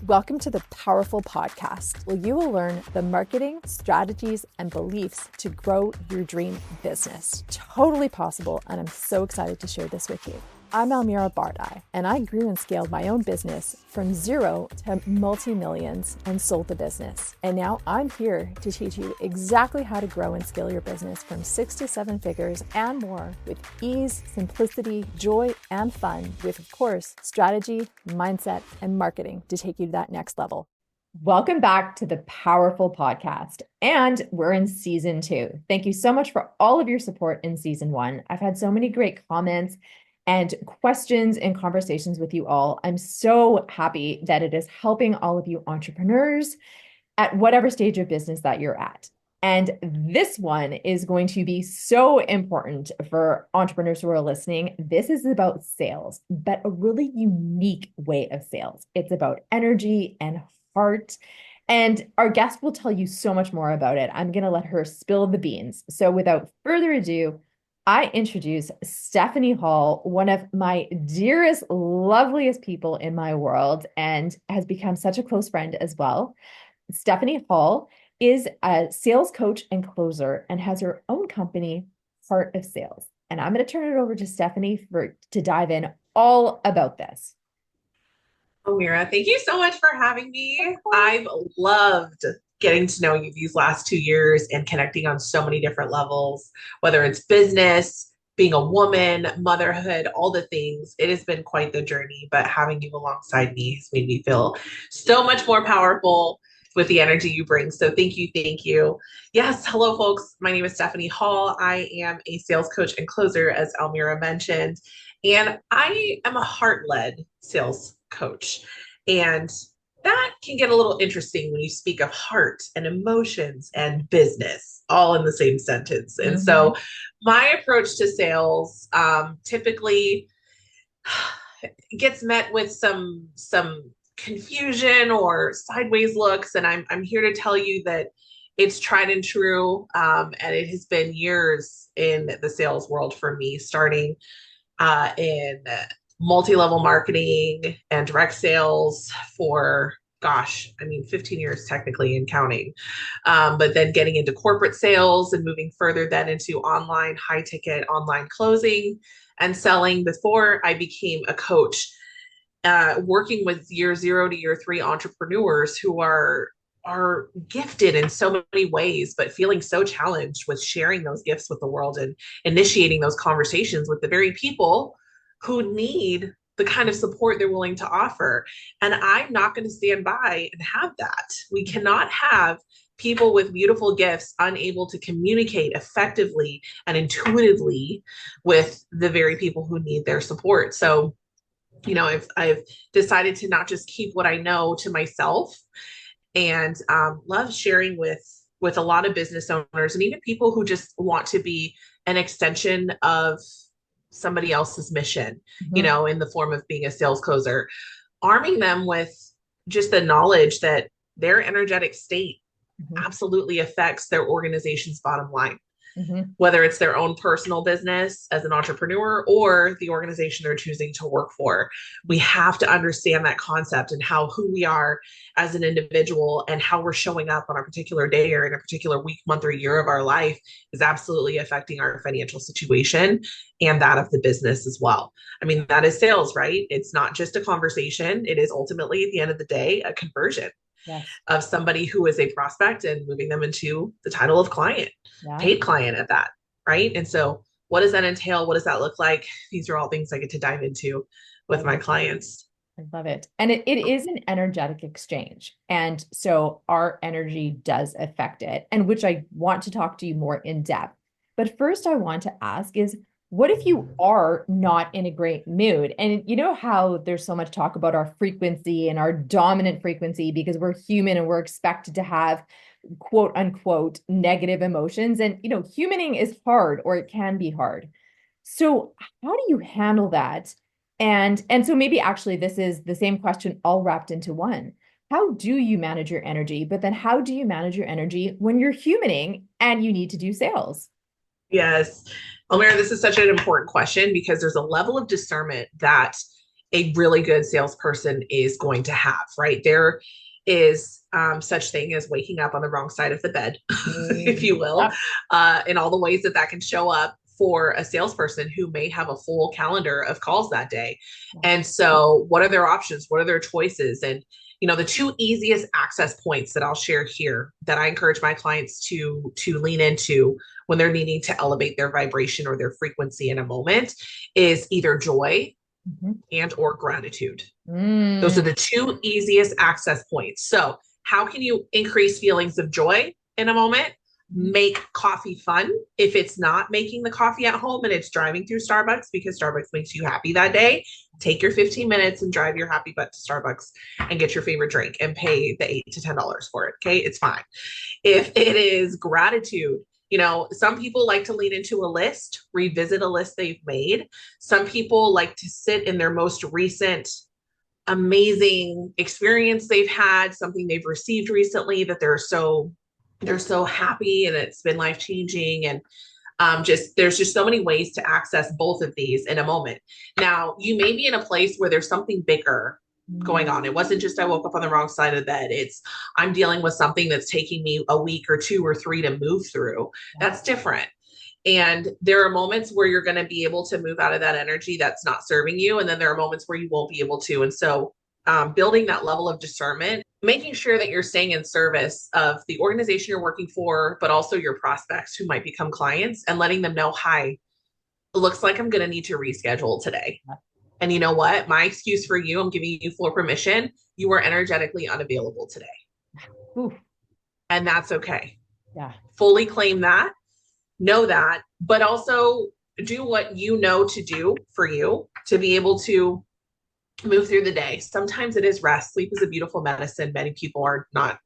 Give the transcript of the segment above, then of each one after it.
Welcome to the Powerful Podcast, where you will learn the marketing, strategies, and beliefs to grow your dream business. Totally possible, and I'm so excited to share this with you. I'm Almira Bardai, and I grew and scaled my own business from zero to multi-millions and sold the business. And now I'm here to teach you exactly how to grow and scale your business from 6 to 7 figures and more with ease, simplicity, joy, and fun with, of course, strategy, mindset, and marketing to take you to that next level. Welcome back to the Powerful Podcast. And we're in season 2. Thank you so much for all of your support in season 1. I've had so many great comments and questions and conversations with you all. I'm so happy that it is helping all of you entrepreneurs at whatever stage of business that you're at. And this one is going to be so important for entrepreneurs who are listening. This is about sales, but a really unique way of sales. It's about energy and heart. And our guest will tell you so much more about it. I'm going to let her spill the beans. So without further ado, I introduce Stephanie Hall, one of my dearest, loveliest people in my world, and has become such a close friend as well. Stephanie Hall is a sales coach and closer and has her own company, Heart of Sales. And I'm going to turn it over to Stephanie to dive in all about this. Mira, thank you so much for having me. I've loved getting to know you these last 2 years and connecting on so many different levels, whether it's business, being a woman, motherhood, all the things. It has been quite the journey, but having you alongside me has made me feel so much more powerful with the energy you bring. So thank you. Thank you. Yes. Hello, folks. My name is Stephanie Hall. I am a sales coach and closer, as Almira mentioned, and I am a heart-led sales coach. And that can get a little interesting when you speak of heart and emotions and business all in the same sentence. And so my approach to sales typically gets met with some confusion or sideways looks. And I'm here to tell you that it's tried and true. And it has been years in the sales world for me, starting in multi-level marketing and direct sales for 15 years technically and counting. But then getting into corporate sales and moving further then into online, high ticket online closing and selling before I became a coach, working with year 0 to year 3 entrepreneurs who are gifted in so many ways, but feeling so challenged with sharing those gifts with the world and initiating those conversations with the very people who need the kind of support they're willing to offer. And I'm not going to stand by and have that. We cannot have people with beautiful gifts unable to communicate effectively and intuitively with the very people who need their support. So, I've decided to not just keep what I know to myself, and love sharing with a lot of business owners and even people who just want to be an extension of somebody else's mission, in the form of being a sales closer, arming them with just the knowledge that their energetic state absolutely affects their organization's bottom line, whether it's their own personal business as an entrepreneur or the organization they're choosing to work for. We have to understand that concept and how who we are as an individual and how we're showing up on a particular day or in a particular week, month, or year of our life is absolutely affecting our financial situation and that of the business as well. I mean, that is sales, right? It's not just a conversation. It is ultimately, at the end of the day, a conversion. Yes. Of somebody who is a prospect and moving them into the title of client, paid client at that, right? And so what does that entail? What does that look like? These are all things I get to dive into with my clients. I love it. And it is an energetic exchange. And so our energy does affect it, and which I want to talk to you more in depth. But first I want to ask is, what if you are not in a great mood? And you know how there's so much talk about our frequency and our dominant frequency because we're human and we're expected to have quote unquote negative emotions. And, humaning is hard, or it can be hard. So how do you handle that? And so maybe actually this is the same question all wrapped into one. How do you manage your energy? But then how do you manage your energy when you're humaning and you need to do sales? Yes. Almira, this is such an important question because there's a level of discernment that a really good salesperson is going to have, right? There is such thing as waking up on the wrong side of the bed, if Mm, you will, yep. in all the ways that that can show up for a salesperson who may have a full calendar of calls that day. And so what are their options? What are their choices? And the two easiest access points that I'll share here that I encourage my clients to lean into when they're needing to elevate their vibration or their frequency in a moment is either joy Mhm. and or gratitude. Those are Mm, the two easiest access points. So, how can you increase feelings of joy in a moment? Make coffee fun. If it's not making the coffee at home and it's driving through Starbucks because Starbucks makes you happy that day, take your 15 minutes and drive your happy butt to Starbucks and get your favorite drink and pay the $8 to $10 for it. Okay. It's fine. If it is gratitude, some people like to lean into a list, revisit a list they've made. Some people like to sit in their most recent amazing experience they've had, something they've received recently that they're so happy and it's been life changing. And just there's just so many ways to access both of these in a moment. Now, you may be in a place where there's something bigger going on. It wasn't just I woke up on the wrong side of the bed. It's I'm dealing with something that's taking me a week or two or three to move through. That's different. And there are moments where you're going to be able to move out of that energy that's not serving you. And then there are moments where you won't be able to. And so, building that level of discernment, making sure that you're staying in service of the organization you're working for, but also your prospects who might become clients and letting them know, hi, it looks like I'm going to need to reschedule today. And you know what? My excuse for you, I'm giving you full permission. You are energetically unavailable today. ooh, And that's okay. yeah. Fully claim that, know that, but also do what you know to do for you to be able to move through the day. Sometimes it is rest. Sleep is a beautiful medicine. Many people are not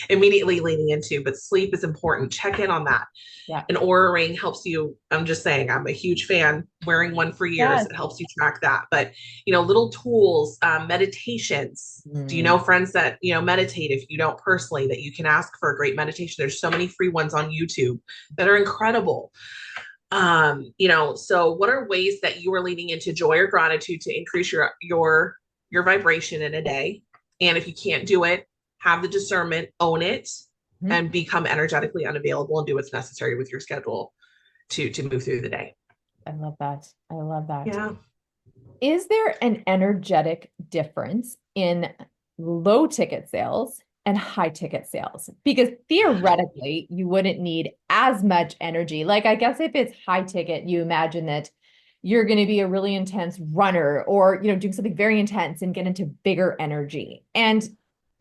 immediately leaning into, but sleep is important. Check in on that. Yeah. An Aura ring helps you. I'm just saying, I'm a huge fan, wearing one for years. Yes. It helps you track that. But, little tools, meditations. Do you Mm. know friends that, meditate if you don't personally, that you can ask for a great meditation? There's so many free ones on YouTube that are incredible. So what are ways that you are leaning into joy or gratitude to increase your vibration in a day? And if you can't do it, have the discernment, own it, Mhm. and become energetically unavailable and do what's necessary with your schedule to move through the day. I love that. I love that. Yeah. Is there an energetic difference in low ticket sales and high ticket sales? Because theoretically, you wouldn't need as much energy. Like, I guess if it's high ticket, you imagine that you're going to be a really intense runner or, doing something very intense and get into bigger energy. And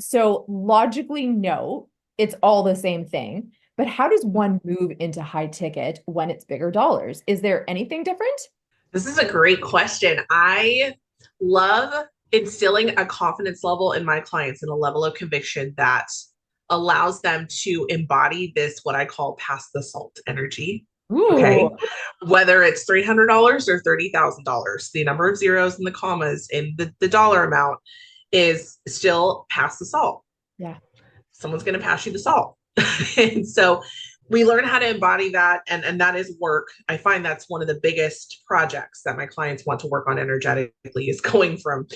so logically, no, it's all the same thing. But how does one move into high ticket when it's bigger dollars? Is there anything different? This is a great question. I love instilling a confidence level in my clients and a level of conviction that allows them to embody this, what I call pass the salt energy. Ooh, Okay. Whether it's $300 or $30,000, the number of zeros and the commas in the dollar amount is still pass the salt. yeah. Someone's going to pass you the salt. And so we learn how to embody that. And that is work. I find that's one of the biggest projects that my clients want to work on energetically is going from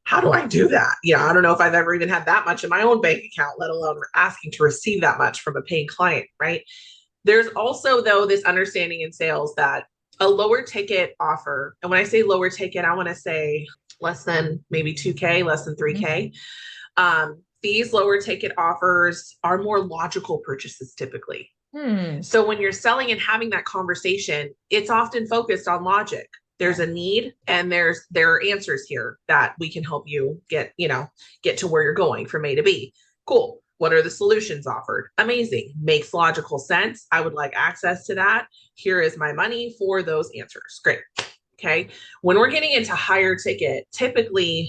how do I do that? I don't know if I've ever even had that much in my own bank account, let alone asking to receive that much from a paying client, right? There's also, though, this understanding in sales that a lower ticket offer, and when I say lower ticket, I want to say less than maybe 2K, less than 3K. These lower ticket offers are more logical purchases typically. Hmm. So when you're selling and having that conversation, it's often focused on logic. There's a need and there are answers here that we can help you get to where you're going from A to B. Cool. What are the solutions offered? Amazing. Makes logical sense. I would like access to that. Here is my money for those answers. Great. Okay. When we're getting into higher ticket, typically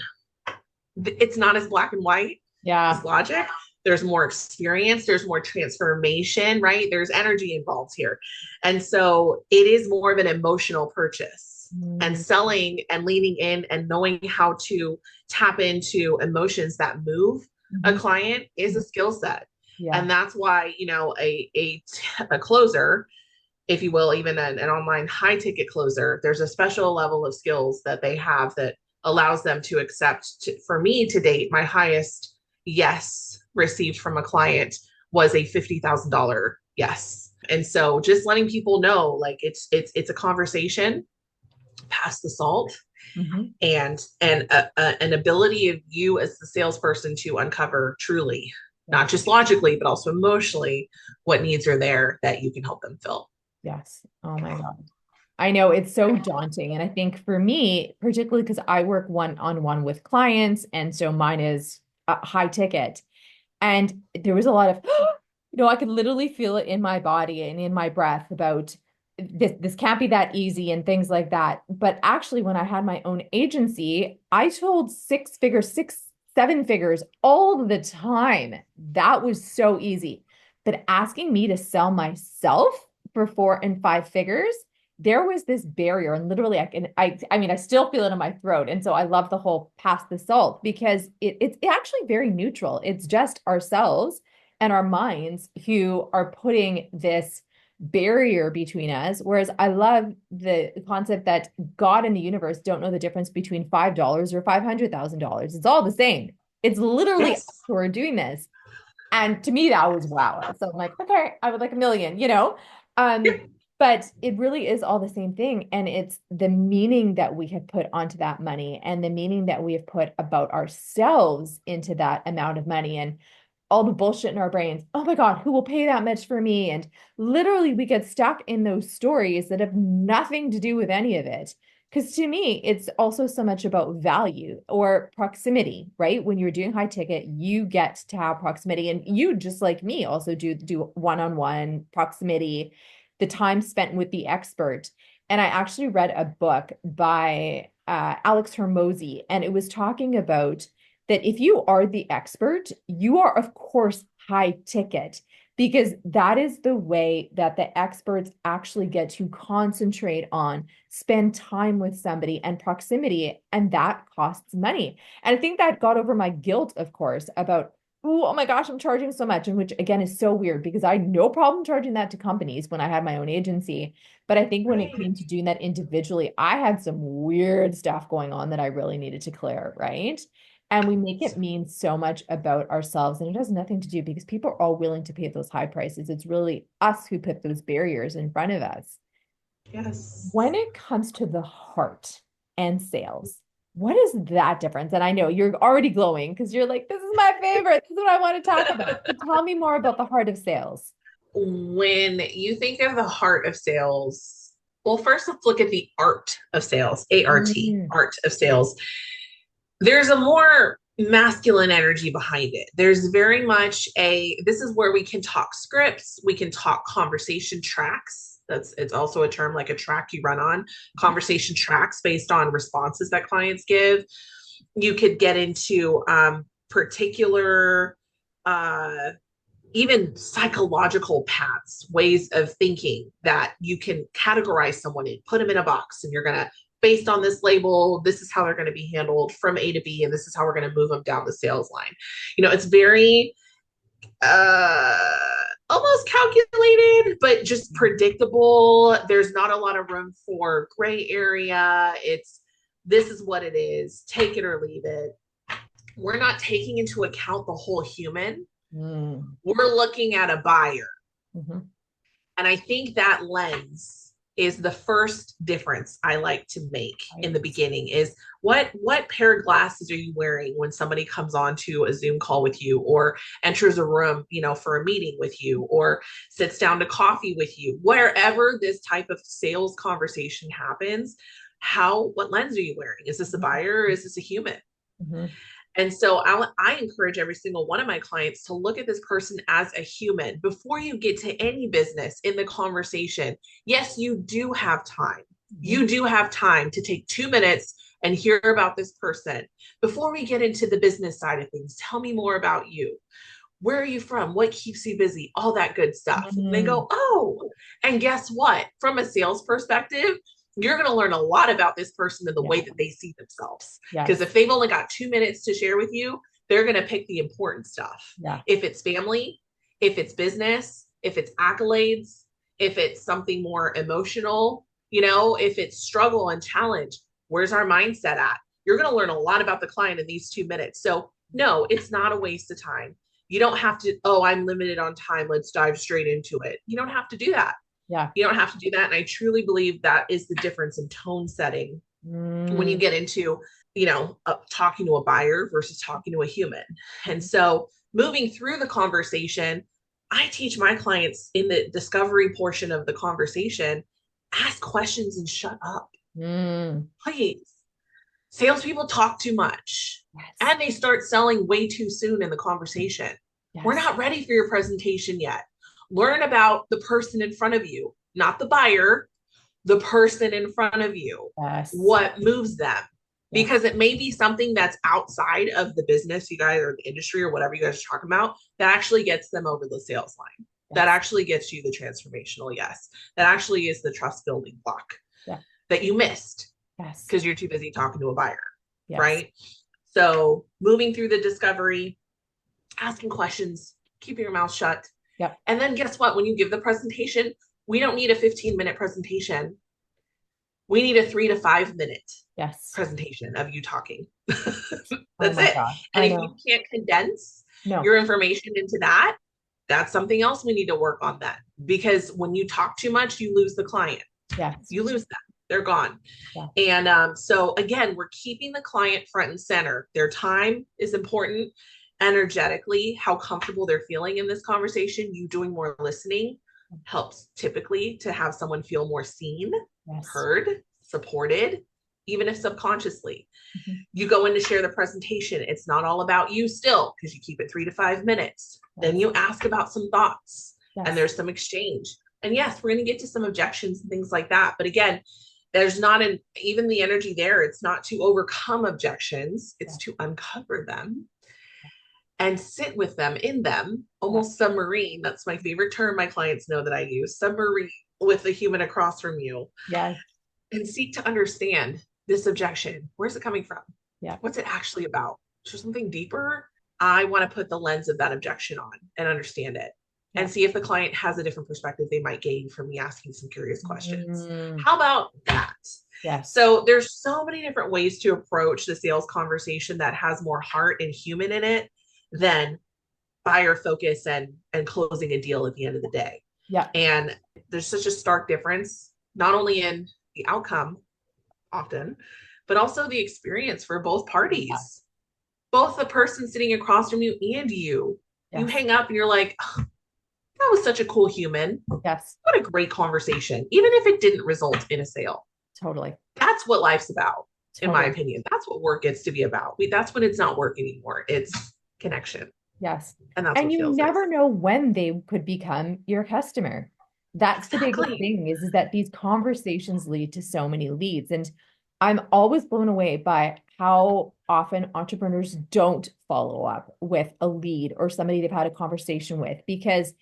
it's not as black and white Yeah. as logic. There's more experience, there's more transformation, right? There's energy involved here. And so it is more of an emotional purchase. And selling and leaning in and knowing how to tap into emotions that move a client is a skill set. Yeah. And that's why, a closer, if you will, even an online high ticket closer, there's a special level of skills that they have that allows them to accept. For me to date, my highest yes received from a client was a $50,000 yes. And so just letting people know, like, it's a conversation past the salt, Mhm. and an ability of you as the salesperson to uncover truly, not just logically, but also emotionally, what needs are there that you can help them fill. Yes. Oh my God. I know it's so daunting. And I think for me, particularly because I work one-on-one with clients, and so mine is high ticket. And there was a lot of, I could literally feel it in my body and in my breath about this can't be that easy and things like that. But actually, when I had my own agency, I told six figures, six, seven figures all the time. That was so easy. But asking me to sell myself for 4 and 5 figures, there was this barrier. And literally I mean, I still feel it in my throat. And so I love the whole pass the salt because it's actually very neutral. It's just ourselves and our minds who are putting this barrier between us. Whereas I love the concept that God and the universe don't know the difference between $5 or $500,000. It's all the same. It's literally us Yes. who are doing this. And to me, that was wow. So I'm like, okay, I would like a million. Um, but it really is all the same thing. And it's the meaning that we have put onto that money and the meaning that we have put about ourselves into that amount of money and all the bullshit in our brains. Oh my God, who will pay that much for me? And literally we get stuck in those stories that have nothing to do with any of it. Because to me, it's also so much about value or proximity, right? When you're doing high ticket, you get to have proximity. And you, just like me, also do one-on-one proximity, the time spent with the expert. And I actually read a book by Alex Hermosi, and it was talking about that if you are the expert, you are, of course, high ticket because that is the way that the experts actually get to concentrate on, spend time with somebody and proximity, and that costs money. And I think that got over my guilt, of course, about, oh my gosh, I'm charging so much, and which again is so weird because I had no problem charging that to companies when I had my own agency. But I think when it Right. came to doing that individually, I had some weird stuff going on that I really needed to clear, right? And we make it mean so much about ourselves, and it has nothing to do because people are all willing to pay those high prices. It's really us who put those barriers in front of us. Yes. When it comes to the heart and sales, what is that difference? And I know you're already glowing because you're like, this is my favorite. This is what I want to talk about. So tell me more about the heart of sales. When you think of the heart of sales, well, first let's look at the art of sales, Mm, art of sales. There's a more masculine energy behind it. There's very much this is where we can talk scripts, we can talk conversation tracks. It's also a term, like a track you run on, conversation tracks based on responses that clients give. You could get into particular uh, even psychological paths, ways of thinking that you can categorize someone in, put them in a box, and you're going to, based on this label, this is how they're going to be handled from A to B, and this is how we're going to move them down the sales line. It's very almost calculated, but just predictable. There's not a lot of room for gray area. This is what it is, take it or leave it. We're not taking into account the whole human. mm, We're looking at a buyer. mhm. And I think that lens is the first difference I like to make in the Right. beginning is what pair of glasses are you wearing when somebody comes on to a Zoom call with you or enters a room, for a meeting with you or sits down to coffee with you, wherever this type of sales conversation happens. What lens are you wearing? Is this a buyer or is this a human? Mhm. And so I encourage every single one of my clients to look at this person as a human before you get to any business in the conversation. Yes, you do have time. Mhm. You do have time to take 2 minutes and hear about this person. Before we get into the business side of things, tell me more about you. Where are you from? What keeps you busy? All that good stuff. And they Mm, go, oh, and guess what? From a sales perspective, you're going to learn a lot about this person and the way yeah. that they see themselves. Because Yes. if they've only got 2 minutes to share with you, they're going to pick the important stuff. Yeah. If it's family, if it's business, if it's accolades, if it's something more emotional, if it's struggle and challenge, where's our mindset at? You're going to learn a lot about the client in these 2 minutes. So no, it's not a waste of time. You don't have to, oh, I'm limited on time. Let's dive straight into it. You don't have to do that. Yeah. You don't have to do that. And I truly believe that is the difference in tone setting when you get into, talking to a buyer versus talking to a human. And so moving through the conversation, I teach my clients in the discovery portion of the conversation, ask questions and shut up. Please. Salespeople talk too much. Yes. And they start selling way too soon in the conversation. Yes. We're not ready for your presentation yet. Learn about the person in front of you, not the buyer, the person in front of you. Yes. What moves them? Yes. Because it may be something that's outside of the business you guys or the industry or whatever you guys are talking about that actually gets them over the sales line. Yes. That actually gets you the transformational yes. That actually is the trust building block that you missed. Yes. Because you're too busy talking to a buyer. Yes. Right? So moving through the discovery, asking questions, keeping your mouth shut. Yep. And then guess what? When you give the presentation, we don't need a 15-minute presentation. We need a 3 to 5 minute presentation of you talking. That's it. Gosh. And if you can't condense your information into that, that's something else we need to work on then. Because when you talk too much, you lose the client. Yes. You lose them. They're gone. Yeah. And so again, we're keeping the client front and center. Their time is important. Energetically, how comfortable they're feeling in this conversation. You doing more listening helps typically to have someone feel more seen, heard, supported, even if subconsciously. You go in to share the presentation. It's not all about you still, because you keep it 3 to 5 minutes. Then you ask about some thoughts and there's some exchange. And yes, we're going to get to some objections and things like that. But again, there's not even the energy there. It's not to overcome objections. It's to uncover them and sit with them in them, almost submarine. That's my favorite term my clients know that I use, submarine with the human across from you. Yes. And seek to understand this objection. Where's it coming from? Yeah. What's it actually about? Is there something deeper? I want to put the lens of that objection on and understand it. And see if the client has a different perspective they might gain from me asking some curious questions. How about that? Yes. So there's so many different ways to approach the sales conversation that has more heart and human in it than buyer focus and closing a deal at the end of the day. Yeah. And there's such a stark difference, not only in the outcome often, but also the experience for both parties. Yeah. Both the person sitting across from you and you. Yes. You hang up and you're like, oh, that was such a cool human. Yes. What a great conversation, even if it didn't result in a sale. Totally. That's what life's about, in my opinion. That's what work gets to be about. That's when it's not work anymore. It's connection. Yes. And you never know when they could become your customer. That's the biggest thing is that these conversations lead to so many leads. And I'm always blown away by how often entrepreneurs don't follow up with a lead or somebody they've had a conversation with, because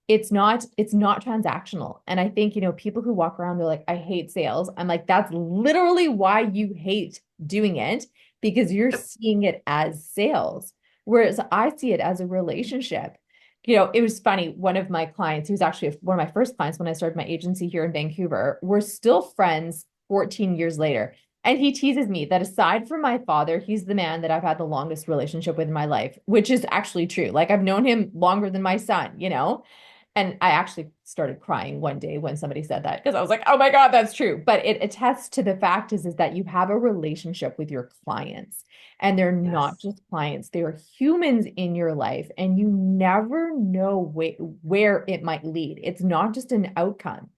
it's not transactional. And I think, people who walk around, they're like, I hate sales. I'm like, that's literally why you hate doing it, because you're seeing it as sales. Whereas I see it as a relationship. It was funny. One of my clients, who was actually one of my first clients when I started my agency here in Vancouver, we're still friends 14 years later. And he teases me that aside from my father, he's the man that I've had the longest relationship with in my life, which is actually true. Like, I've known him longer than my son, And I actually started crying one day when somebody said that, because I was like, oh my God, that's true. But it attests to the fact is that you have a relationship with your clients, and they're not just clients. They are humans in your life, and you never know where it might lead. It's not just an outcome.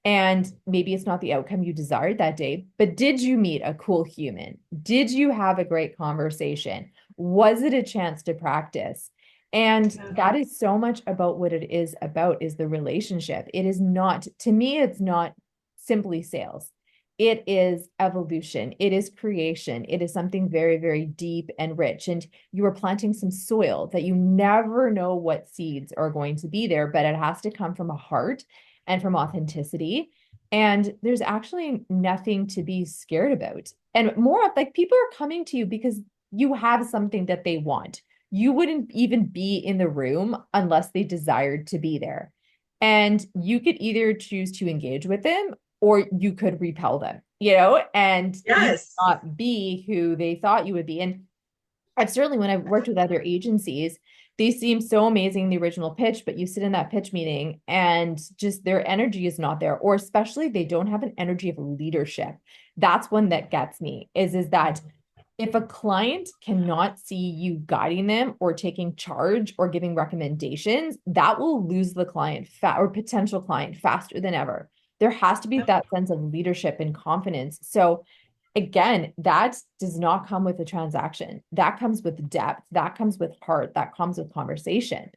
And maybe it's not the outcome you desired that day, but did you meet a cool human? Did you have a great conversation? Was it a chance to practice? And that is so much about what it is about, is the relationship. It is not, to me, it's not simply sales. It is evolution. It is creation. It is something very, very deep and rich. And you are planting some soil that you never know what seeds are going to be there, but it has to come from a heart and from authenticity. And there's actually nothing to be scared about. And more of, like, people are coming to you because you have something that they want. You wouldn't even be in the room unless they desired to be there. And you could either choose to engage with them, or you could repel them. and you Yes. not be who they thought you would be. And I've certainly, when I've worked with other agencies, they seem so amazing in the original pitch, but you sit in that pitch meeting and just their energy is not there, or especially they don't have an energy of leadership. That's one that gets me is that if a client cannot see you guiding them or taking charge or giving recommendations, that will lose the client or potential client faster than ever. There has to be that sense of leadership and confidence. So again, that does not come with a transaction. That comes with depth. That comes with heart. That comes with conversation.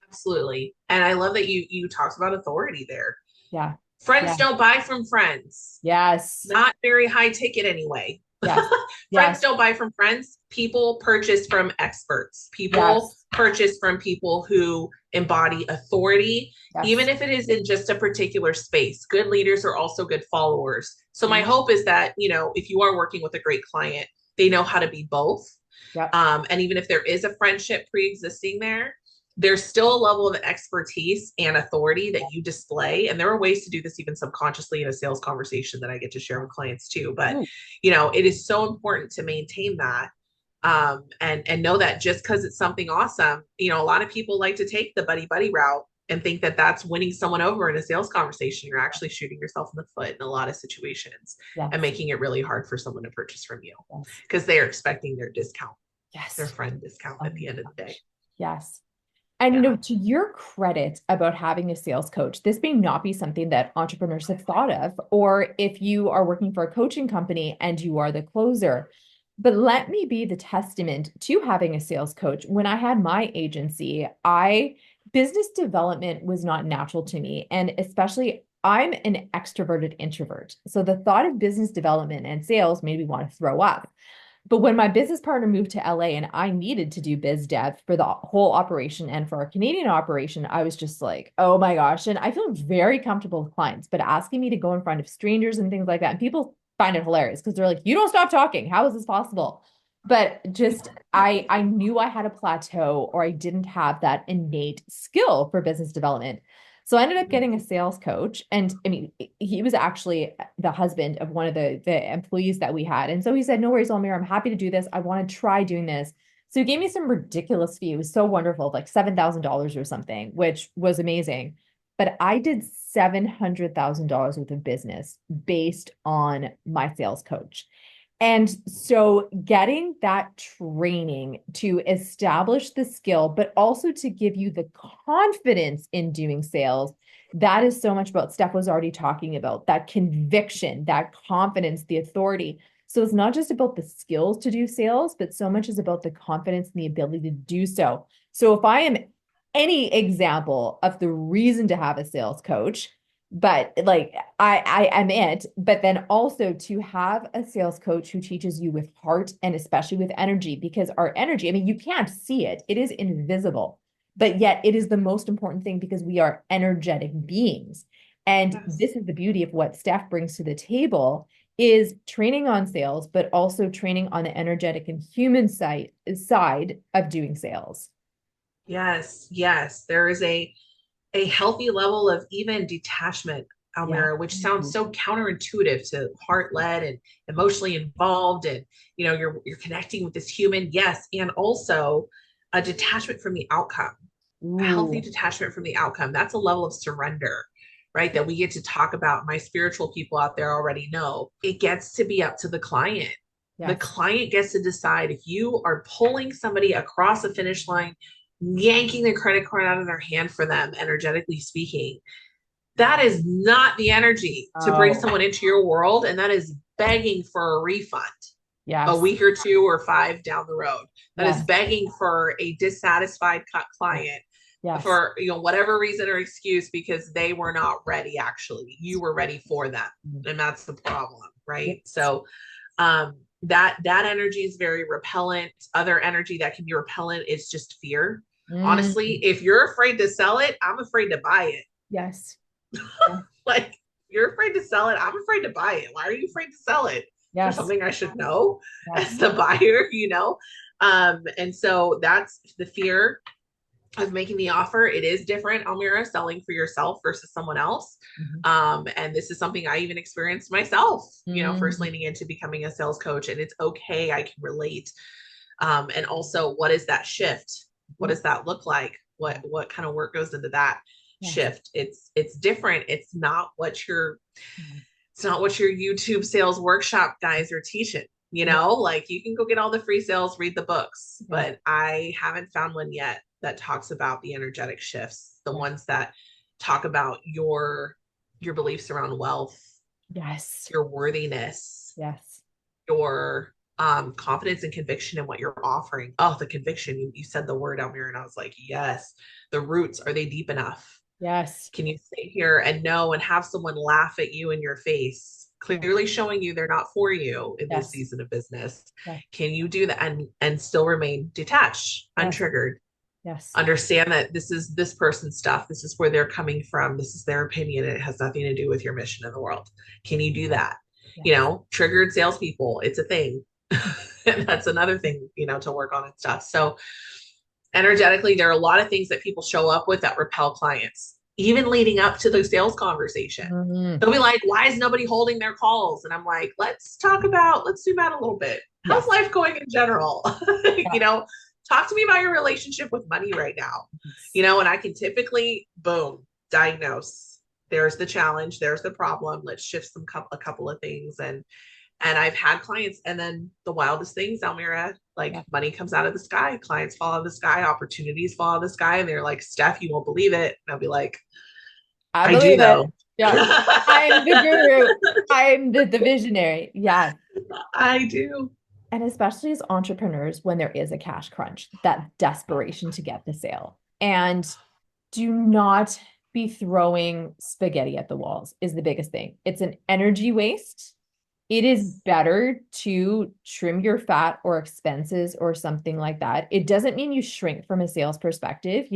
Absolutely. And I love that you talked about authority there. Yeah. Friends Yeah. don't buy from friends. Yes. Not very high ticket anyway. Yes. Friends Yes. don't buy from friends. People purchase from experts. People Yes. purchase from people who embody authority, even Yes. if it is in just a particular space. Good leaders are also good followers. So my Mhm. hope is that, if you are working with a great client, they know how to be both. Yep. And even if there is a friendship pre-existing there, there's still a level of expertise and authority that you display. And there are ways to do this even subconsciously in a sales conversation that I get to share with clients too. But, Ooh. it is so important to maintain that. And know that just because it's something awesome, a lot of people like to take the buddy buddy route and think that that's winning someone over in a sales conversation. You're actually shooting yourself in the foot in a lot of situations and Yes. making it really hard for someone to purchase from you Yes. because they are expecting their discount, their Yes. friend discount Oh at the my end of the day. gosh. Yes. And Yeah. to your credit about having a sales coach, this may not be something that entrepreneurs have thought of, or if you are working for a coaching company and you are the closer. But let me be the testament to having a sales coach. When I had my agency, I business development was not natural to me. And especially I'm an extroverted introvert. So the thought of business development and sales made me want to throw up. But when my business partner moved to LA and I needed to do biz dev for the whole operation and for our Canadian operation, I was just like, oh my gosh. And I feel very comfortable with clients, but asking me to go in front of strangers and things like that, and people find it hilarious because they're like, you don't stop talking. How is this possible? But just I knew I had a plateau or I didn't have that innate skill for business development. So I ended up getting a sales coach. And I mean, he was actually the husband of one of the employees that we had. And so he said, no worries, Almir, I'm happy to do this. I want to try doing this. So he gave me some ridiculous fee. It was so wonderful, like $7,000 or something, which was amazing. But I did $700,000 worth of business based on my sales coach. And so getting that training to establish the skill, but also to give you the confidence in doing sales, that is so much about Steph was already talking about that conviction, that confidence, the authority. So it's not just about the skills to do sales, but so much is about the confidence and the ability to do so. So if I am any example of the reason to have a sales coach, but like I am it, but then also to have a sales coach who teaches you with heart and especially with energy, because our energy, I mean, you can't see it, it is invisible, but yet it is the most important thing because we are energetic beings. And Yes. this is the beauty of what Steph brings to the table is training on sales, but also training on the energetic and human side of doing sales. Yes. Yes. There is a healthy level of even detachment, Yeah. Almira, which sounds so counterintuitive to heart led and emotionally involved. And, you're connecting with this human. Yes. And also a detachment from the outcome, a healthy Ooh. detachment from the outcome. That's a level of surrender, right? That we get to talk about. My spiritual people out there already know it gets to be up to the client. The Yes. client gets to decide if you are pulling somebody across the finish line, yanking their credit card out of their hand for them, energetically speaking. That is not the energy to bring Oh, someone into your world. And that is begging for a refund a yes. week or two or five down the road. That is Yes. begging for a dissatisfied client Yes. for whatever reason or excuse because they were not ready. Actually, you were ready for them, and that's the problem, right? Yes. So that energy is very repellent. Other energy that can be repellent is just fear. Honestly, Mm, if you're afraid to sell it, I'm afraid to buy it. yes. Yeah. Like, you're afraid to sell it, I'm afraid to buy it. Why are you afraid to sell it? Is there Yes. something I should know as Yes. the buyer? And so that's the fear. of making the offer. It is different, Almira, selling for yourself versus someone else. Mhm. And this is something I even experienced myself, first Mhm. leaning into becoming a sales coach. And it's okay. I can relate. And also, what is that shift? What does that look like? What kind of work goes into that Yes. shift? It's different. Mhm. It's not what your YouTube sales workshop guys are teaching. Yeah. Like you can go get all the free sales, read the books, Yeah. but I haven't found one yet that talks about the energetic shifts, the Yeah. ones that talk about your beliefs around wealth, Yes. your worthiness, Yes. your confidence and conviction in what you're offering. Oh, the conviction. You said the word out here, and I was like, yes. The roots, are they deep enough? Yes. Can you sit here and know and have someone laugh at you in your face, Yeah. clearly showing you they're not for you in this Yes. season of business? Yeah. Can you do that and still remain detached, Yes. untriggered? Yes. Understand that this is this person's stuff. This is where they're coming from. This is their opinion. And it has nothing to do with your mission in the world. Can you do that? Yes. Triggered salespeople, it's a thing. And that's another thing, to work on and stuff. So energetically, there are a lot of things that people show up with that repel clients, even leading up to the sales conversation. Mhm. They'll be like, why is nobody holding their calls? And I'm like, let's zoom out a little bit. How's Yes. life going in general? Yeah. Talk to me about your relationship with money right now. Yes. And I can typically, boom, diagnose. There's the challenge, there's the problem. Let's shift a couple of things. And I've had clients, and then the wildest things, Almira, like Yeah. money comes out of the sky, clients fall out of the sky, opportunities fall out of the sky, and they're like, Steph, you won't believe it. And I'll be like, I I do believe it. though. Yeah. I'm the guru. I'm the visionary. Yeah. I do. And especially as entrepreneurs, when there is a cash crunch, that desperation to get the sale. And do not be throwing spaghetti at the walls, is the biggest thing. It's an energy waste. It is better to trim your fat or expenses or something like that. It doesn't mean you shrink from a sales perspective.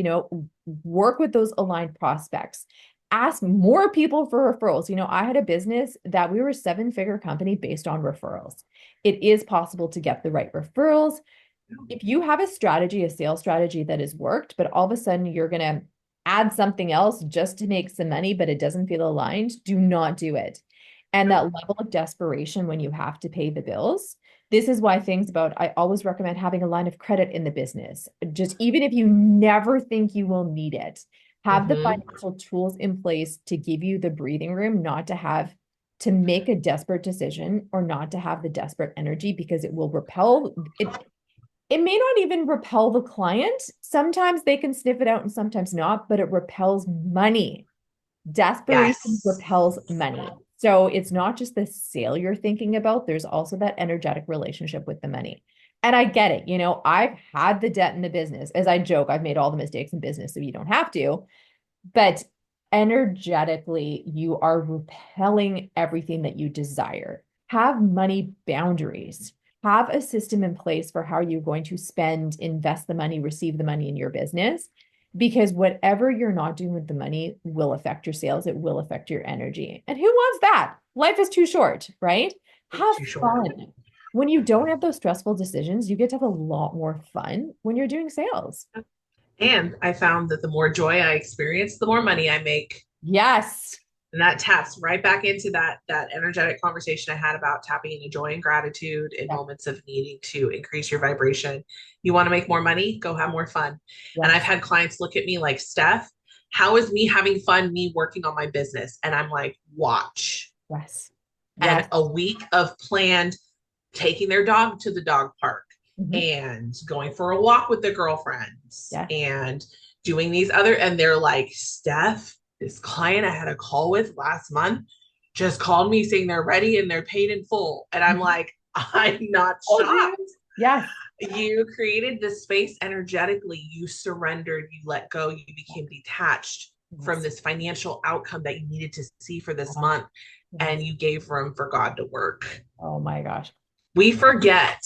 Work with those aligned prospects. Ask more people for referrals. I had a business that we were a 7-figure company based on referrals. It is possible to get the right referrals. If you have a strategy, a sales strategy that has worked, but all of a sudden you're going to add something else just to make some money, but it doesn't feel aligned, do not do it. And that level of desperation when you have to pay the bills. This is why I always recommend having a line of credit in the business. Just even if you never think you will need it, have the Mm-hmm. financial tools in place to give you the breathing room, not to have to make a desperate decision or not to have the desperate energy because it will repel it. It may not even repel the client. Sometimes they can sniff it out and sometimes not, but it repels money. Desperation Yes. repels money. So it's not just the sale you're thinking about, there's also that energetic relationship with the money. And I get it. I've had the debt in the business. As I joke, I've made all the mistakes in business, so you don't have to. But energetically, you are repelling everything that you desire. Have money boundaries. Have a system in place for how you're going to spend, invest the money, receive the money in your business. Because whatever you're not doing with the money will affect your sales. It will affect your energy. And who wants that? Life is too short, right? Have Too short. fun. When you don't have those stressful decisions, you get to have a lot more fun when you're doing sales. And I found that the more joy I experience, the more money I make. Yes. And that taps right back into that energetic conversation I had about tapping into joy and gratitude in Yeah. moments of needing to increase your vibration. You want to make more money? Go have more fun. And I've Yes. had clients look at me like, Steph, how is me having fun, me working on my business? And I'm like, watch. Yes. And Yes. a week of planned taking their dog to the dog park Mhm. and going for a walk with their girlfriends Yeah. and doing these other, and they're like, Steph, this client I had a call with last month just called me saying they're ready and they're paid in full. And I'm Mhm. like, I'm not Told shocked. you. Yes. You created the space energetically. You surrendered, you let go, you became detached from Yes. this financial outcome that you needed to see for this Uh-huh. month. And Yes. you gave room for God to work. Oh my gosh. We forget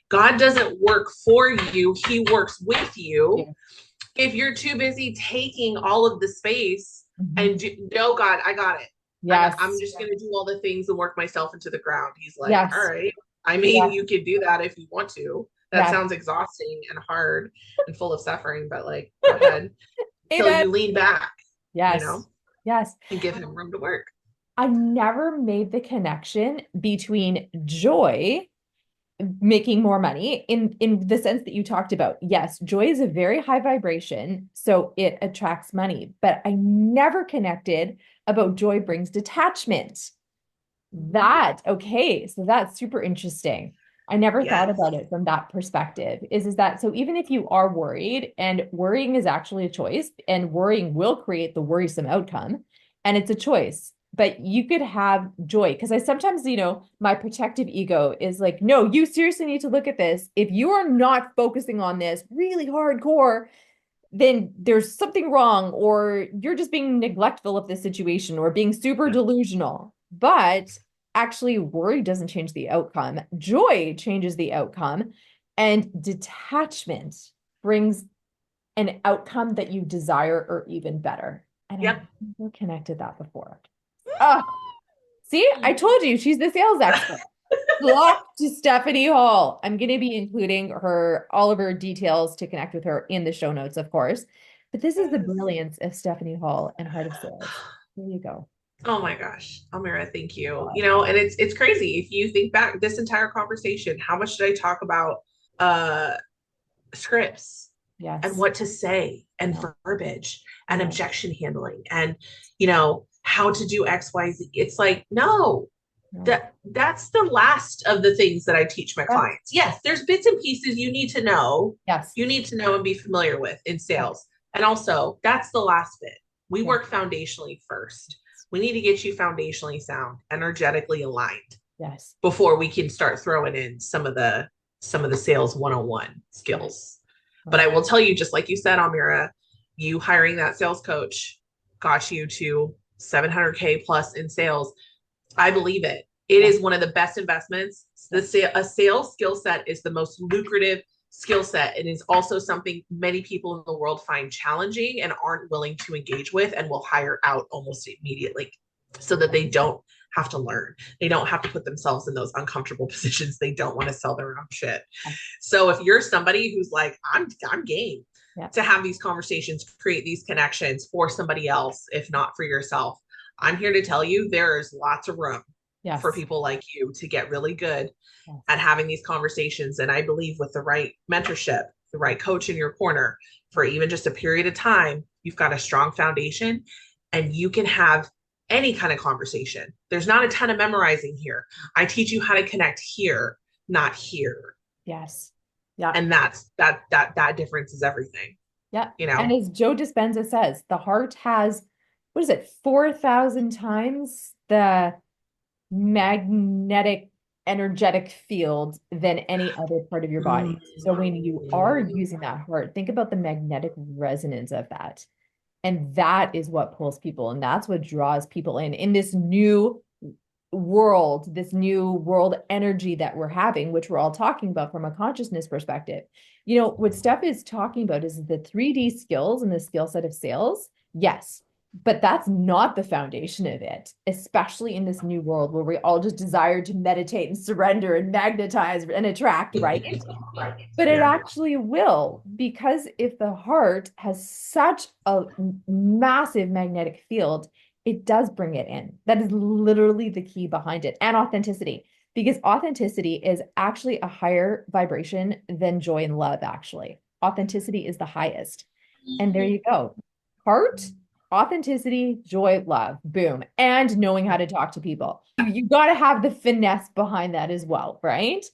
God doesn't work for you, He works with you. Yeah. If you're too busy taking all of the space Mhm. and no, God, I got it. I'm Yes. just going to do all the things and work myself into the ground. He's like, all Yes. right. I mean, Yes. you can do that if you want to. That Yes. sounds exhausting and hard and full of suffering, but like, go ahead till Amen. you lean back, you Yes. know, Yes. and give him room to work. I never made the connection between joy making more money in the sense that you talked about. Yes, joy is a very high vibration, so it attracts money, but I never connected about joy brings detachment. That, okay, so that's super interesting. I never thought Yes. about it from that perspective. Is that so even if you are worried, and worrying is actually a choice, and worrying will create the worrisome outcome, and it's a choice, but you could have joy. Because I sometimes, my protective ego is like, no, you seriously need to look at this. If you are not focusing on this really hardcore, then there's something wrong, or you're just being neglectful of the situation or being super Yeah. delusional. But actually, worry doesn't change the outcome. Joy changes the outcome, and detachment brings an outcome that you desire or even better. And I Yep. never connected that before. Ah, see, I told you she's the sales expert. Flock to Stephanie Hall. I'm going to be including all of her details to connect with her in the show notes, of course. But this is the Yes. brilliance of Stephanie Hall and Heart of Sales. There you go. Oh my gosh, Almira, thank you. You know, and it's crazy if you think back this entire conversation, how much did I talk about uh scripts and Yes. what to say and No. verbiage and No. objection handling and how to do XYZ. It's like, no, No. that's the last of the things that I teach my Yes. clients. Yes, there's bits and pieces Yes. you need to know and be familiar with in sales. And also, that's the last bit. We Yes. work foundationally first. We need to get you foundationally sound, energetically aligned Yes. before we can start throwing in some of the sales 101 Right. skills. But Right. I will tell you, just like you said, Almira, you hiring that sales coach got you to 700K plus in sales. I believe it. It Yes. is one of the best investments. Yes. A sales skill set is the most lucrative skill set. It is also something many people in the world find challenging and aren't willing to engage with and will hire out almost immediately so that they don't have to learn. They don't have to put themselves in those uncomfortable positions. They don't want to sell their own shit. Yes. So if you're somebody who's like, I'm game Yeah. to have these conversations, create these connections for somebody else, if not for yourself, I'm here to tell you there is lots of room for Yes. people like you to get really good Yes. at having these conversations. And I believe with the right mentorship, the right coach in your corner for even just a period of time, you've got a strong foundation and you can have any kind of conversation. There's not a ton of memorizing here. I teach you how to connect here, not here. Yes. Yeah. And that difference is everything, Yeah. you And know? as Joe Dispenza says, the heart has, what is it, 4,000 times the magnetic energetic field than any other part of your body. So when you are using that heart, think about the magnetic resonance of that. And that is what pulls people, and that's what draws people in this new world, this new world energy that we're having, which we're all talking about from a consciousness perspective. What Steph is talking about is the 3D skills and the skill set of sales. Yes, but that's not the foundation of it, especially in this new world where we all just desire to meditate and surrender and magnetize and attract, right? But it Yeah. actually will, because if the heart has such a massive magnetic field, it does bring it in. That is literally the key behind it. And authenticity, because authenticity is actually a higher vibration than joy and love, actually. Authenticity is the highest. And there you go. Heart, authenticity, joy, love, boom. And knowing how to talk to people. You got to have the finesse behind that as well, right?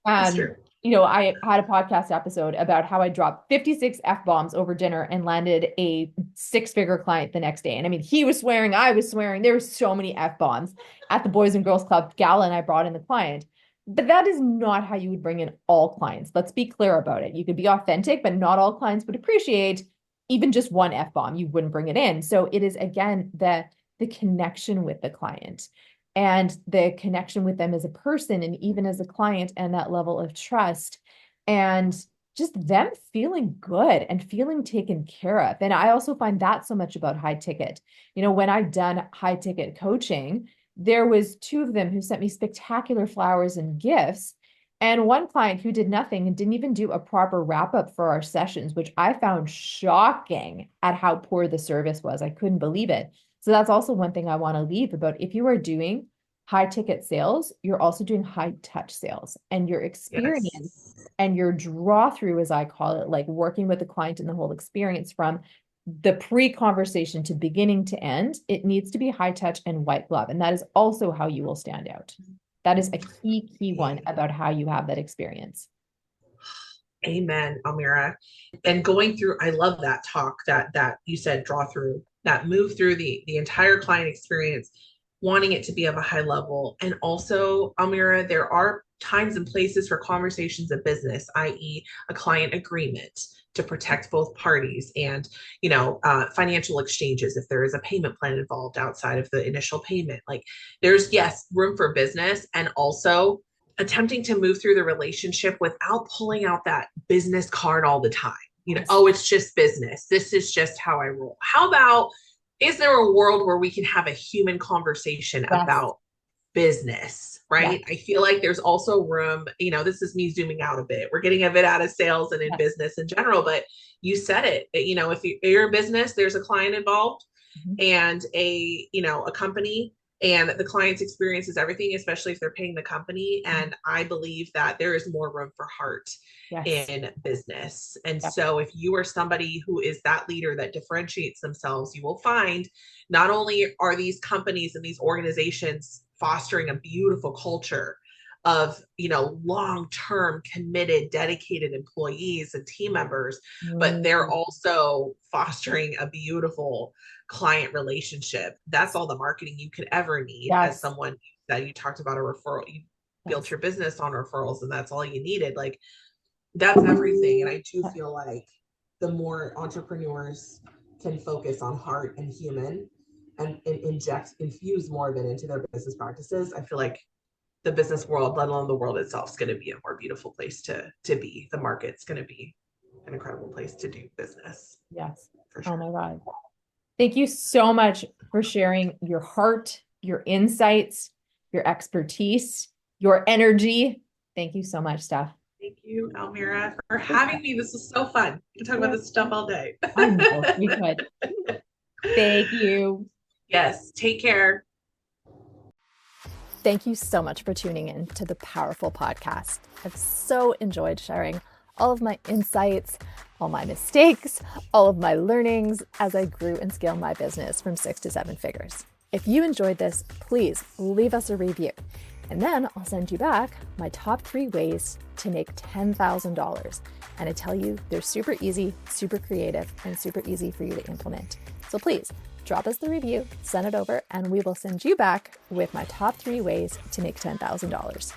It's true. I had a podcast episode about how I dropped 56 F-bombs over dinner and landed a six-figure client the next day. And I mean, he was swearing, I was swearing. There were so many F-bombs at the Boys and Girls Club gala, and I brought in the client. But that is not how you would bring in all clients. Let's be clear about it. You could be authentic, but not all clients would appreciate even just one F-bomb. You wouldn't bring it in. So it is, again, the connection with the client and the connection with them as a person and even as a client, and that level of trust and just them feeling good and feeling taken care of. And I also find that so much about high ticket. When I've done high ticket coaching, there was two of them who sent me spectacular flowers and gifts. And one client who did nothing and didn't even do a proper wrap up for our sessions, which I found shocking at how poor the service was. I couldn't believe it. So that's also one thing I want to leave about. If you are doing high ticket sales, you're also doing high touch sales, and your experience Yes. and your draw through, as I call it, like working with the client in the whole experience from the pre-conversation to beginning to end, it needs to be high touch and white glove. And that is also how you will stand out. That is a key one about how you have that experience. Amen, Almira. And going through, I love that talk that you said, draw through, that move through the entire client experience, wanting it to be of a high level. And also, Almira, there are times and places for conversations of business, i.e., a client agreement to protect both parties, and financial exchanges if there is a payment plan involved outside of the initial payment. Like, there's, yes, room for business, and also attempting to move through the relationship without pulling out that business card all the time. Yes. Oh, it's just business. This is just how I roll. How about, is there a world where we can have a human conversation about business, right? I feel like there's also room, this is me zooming out a bit. We're getting a bit out of sales and in business in general, but you said it, if you're in business, there's a client involved, and a company, and the client's experience is everything, especially if they're paying the company. And I believe that there is more room for heart in business. And so if you are somebody who is that leader that differentiates themselves, you will find not only are these companies and these organizations fostering a beautiful culture of long-term committed dedicated employees and team members, but they're also fostering a beautiful client relationship. That's all the marketing you could ever need. As someone that, you talked about a referral, you built your business on referrals, and that's all you needed. Like, that's everything. And I do feel like the more entrepreneurs can focus on heart and human, and infuse more of it into their business practices, I feel like the business world, let alone the world itself, is going to be a more beautiful place to be. The market's going to be an incredible place to do business. Yes. For sure. Oh my God. Thank you so much for sharing your heart, your insights, your expertise, your energy. Thank you so much, Steph. Thank you, Almira, for having me. This was so fun. We can talk about this stuff all day. I know, we could. Thank you. Yes, take care. Thank you so much for tuning in to the Powerful Podcast. I've so enjoyed sharing all of my insights, all my mistakes, all of my learnings as I grew and scaled my business from 6 to 7 figures. If you enjoyed this, please leave us a review, and then I'll send you back my top 3 ways to make $10,000. And I tell you, they're super easy, super creative, and super easy for you to implement. So please drop us the review, send it over, and we will send you back with my top 3 ways to make $10,000.